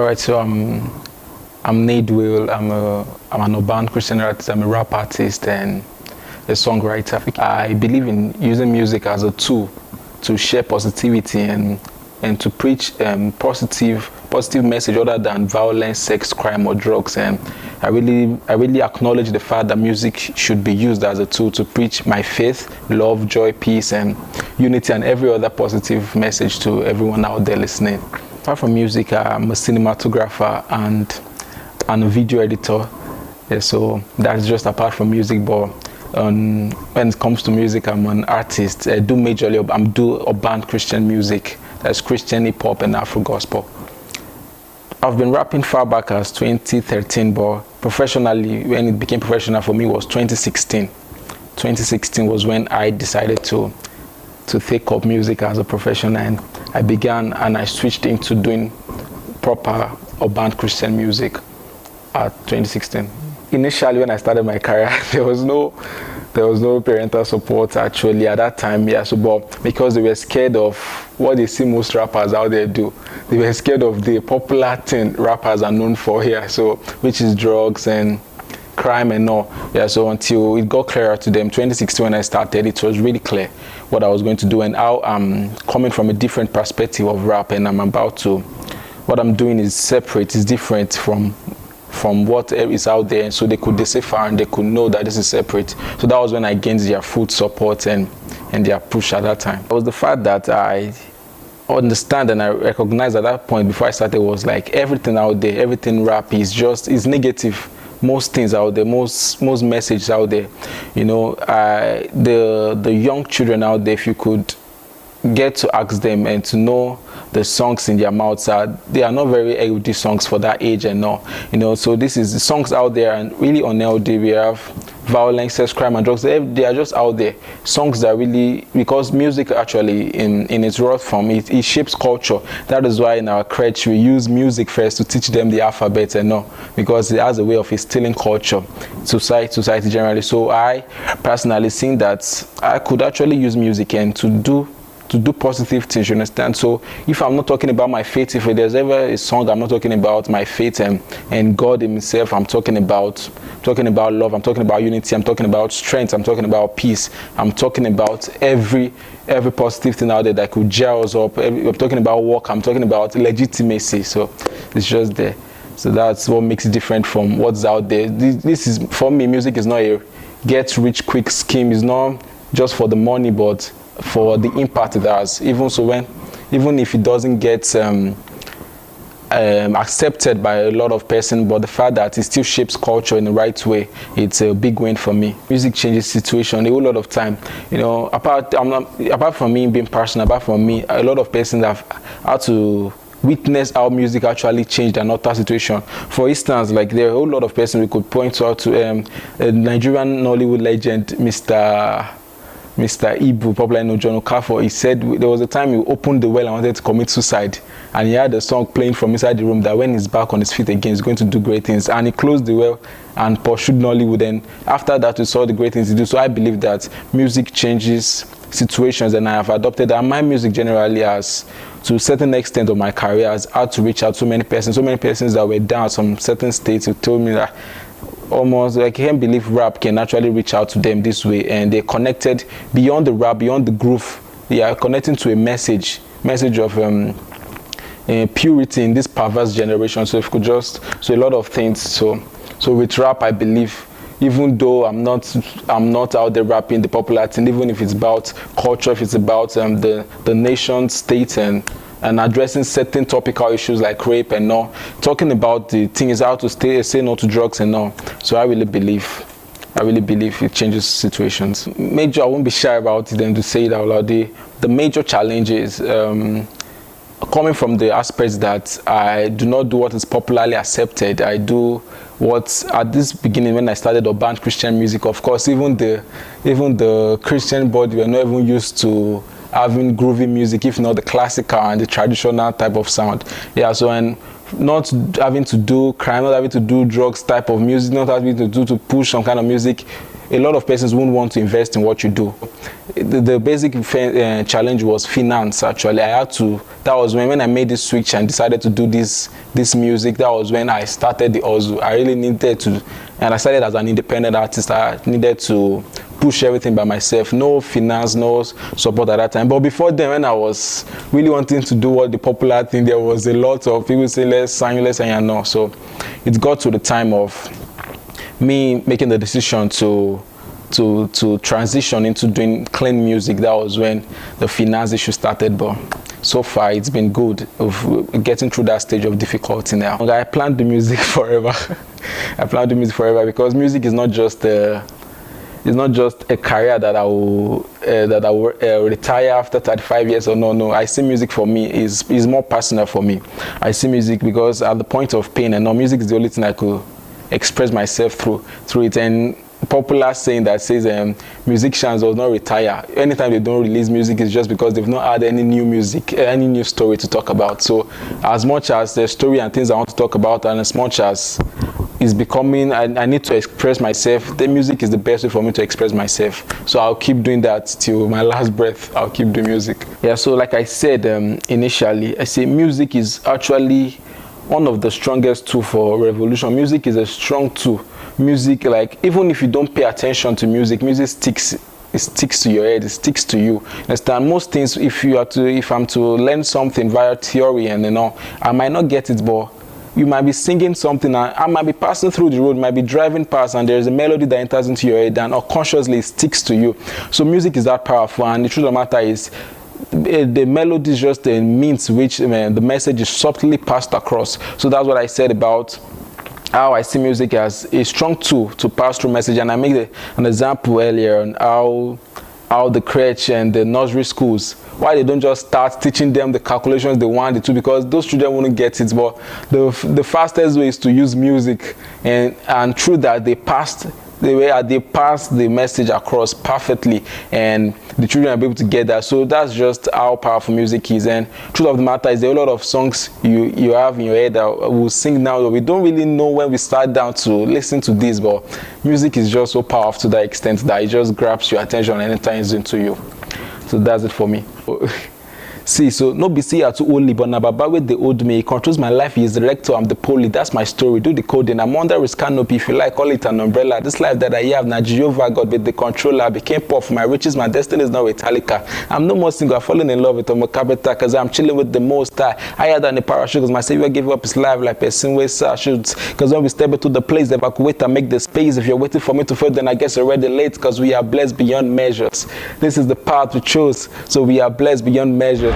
Alright, so I'm Nadewill. I'm an urban Christian artist. I'm a rap artist and a songwriter. I believe in using music as a tool to share positivity and to preach positive message other than violence, sex, crime, or drugs. And I really acknowledge the fact that music should be used as a tool to preach my faith, love, joy, peace, and unity, and every other positive message to everyone out there listening. Apart from music, I'm a cinematographer and a video editor. Yeah, so that's just apart from music. But when it comes to music, I'm an artist. I do urban Christian music. That's Christian hip hop and Afro gospel. I've been rapping far back as 2013, but professionally, when it became professional for me was 2016. 2016 was when I decided to take up music as a profession, and I switched into doing proper urban Christian music at 2016. Initially, when I started my career, there was no parental support actually at that time. Yeah, so but because they were scared of what they see most rappers out there do, they were scared of the popular thing rappers are known for here. So which is drugs and crime and all. Yeah, so until it got clearer to them, 2016 when I started, it was really clear what I was going to do and how I'm coming from a different perspective of rap, and what I'm doing is separate, is different from what is out there, and so they could decipher and they could know that this is separate. So that was when I gained their full support and their push at that time. It was the fact that I understand and I recognize at that point before I started was like everything out there, everything rap is negative. Most things out there, most messages out there, you know, the young children out there, if you could get to ask them and to know the songs in their mouths, they are not very healthy songs for that age and all, you know. So this is the songs out there and really unhealthy. We have violence, sex, crime, and drugs. They are just out there. Songs that really, because music actually in its raw form, it shapes culture. That is why in our crèche we use music first to teach them the alphabet and all, because it has a way of instilling culture, society generally. So I personally think that I could actually use music and to do positive things, you understand? So if I'm not talking about my faith, if there's ever a song I'm not talking about my faith and God himself, I'm talking about love, I'm talking about unity, I'm talking about strength, I'm talking about peace, I'm talking about every positive thing out there that could gel us up. I'm talking about work, I'm talking about legitimacy. So it's just there. So that's what makes it different from what's out there. This is, for me, music is not a get rich quick scheme. It's not just for the money, but for the impact it has. Even if it doesn't get accepted by a lot of persons, but the fact that it still shapes culture in the right way, it's a big win for me. Music changes situation a whole lot of time, you know. Apart from me being passionate, apart from me, a lot of persons have had to witness how music actually changed another situation. For instance, like there are a whole lot of persons we could point out to a Nigerian Nollywood legend, Mr. Ibu, popular known John Okafor. He said there was a time he opened the well and wanted to commit suicide, and he had a song playing from inside the room that when he's back on his feet again, he's going to do great things. And he closed the well and pursued Nollywood, and after that we saw the great things he do. So I believe that music changes situations, and I have adopted that. My music generally has, to a certain extent of my career, has had to reach out to so many persons that were down some certain states who told me that almost like I can't believe rap can actually reach out to them this way, and they're connected beyond the rap, beyond the groove. They are connecting to a message of purity in this perverse generation. So if you could so a lot of things. So with rap, I believe, even though I'm not out there rapping the popular thing, even if it's about culture, if it's about the nation state and addressing certain topical issues like rape and all, talking about the thing is how to say no to drugs and all. So I really believe it changes situations. I won't be shy about it and to say it out loud. The major challenge is coming from the aspects that I do not do what is popularly accepted. I do what, at this beginning when I started urban Christian music, of course, even the Christian body were not even used to having groovy music, if not the classical and the traditional type of sound. Yeah, so and not having to do crime, not having to do drugs type of music, not having to push some kind of music, a lot of persons wouldn't want to invest in what you do. The basic challenge was finance. Actually, I had to. That was when I made this switch and decided to do this music. That was when I started the hustle. I really needed to, and I started as an independent artist. I needed to push everything by myself. No finance, no support at that time. But before then, when I was really wanting to do what the popular thing, there was a lot of people saying let's sign, no. So it got to the time of me making the decision to transition into doing clean music. That was when the finance issue started, but so far it's been good of getting through that stage of difficulty now. I planned the music forever. I planned the music forever because music is not just a career that I will retire after 35 years or no. I see music for me is more personal for me. I see music because at the point of pain, and music is the only thing I could express myself through it. And popular saying that says musicians will not retire. Anytime they don't release music, it's just because they've not had any new music, any new story to talk about. So as much as the story and things I want to talk about, and as much as is becoming, I need to express myself, the music is the best way for me to express myself. So I'll keep doing that till my last breath. I'll keep doing music. Yeah, so like I said initially, I say music is actually one of the strongest tools for revolution. Music is a strong tool. Music, like, even if you don't pay attention to music, music sticks to your head, it sticks to you. Understand? Most things, if I'm to learn something via theory and I might not get it, but you might be singing something and I might be passing through the road, might be driving past, and there's a melody that enters into your head and unconsciously it sticks to you. So music is that powerful, and the truth of the matter is the melody is just a means which the message is subtly passed across. So that's what I said about how I see music as a strong tool to pass through message. And I made an example earlier on how the crèche and the nursery schools, why they don't just start teaching them the calculations they want it to, because those children wouldn't get it. But the fastest way is to use music, and through that they pass the message across perfectly, and the children are able to get that. So that's just how powerful music is. And truth of the matter is there are a lot of songs you have in your head that we'll sing now, but we don't really know when we start down to listen to this. But music is just so powerful to that extent that it just grabs your attention and it turns into you. So that's it for me. See, so no be see too only, but Nababa with the old me. He controls my life, he is the rector, I'm the poli. That's my story. Do the coding. I'm under his canopy. If you like, call it an umbrella. This life that I have, now Jehovah God with the controller. I became poor for my riches, my destiny is now Italica. I'm no more single, I've fallen in love with Omokabeta because I'm chilling with the most higher than the parachute, because my savior gave up his life like person with shoots. Because when we step into the place, evacuate and make the space. If you're waiting for me to fail, then I guess you're already late, because we are blessed beyond measures. This is the path we chose, so we are blessed beyond measures.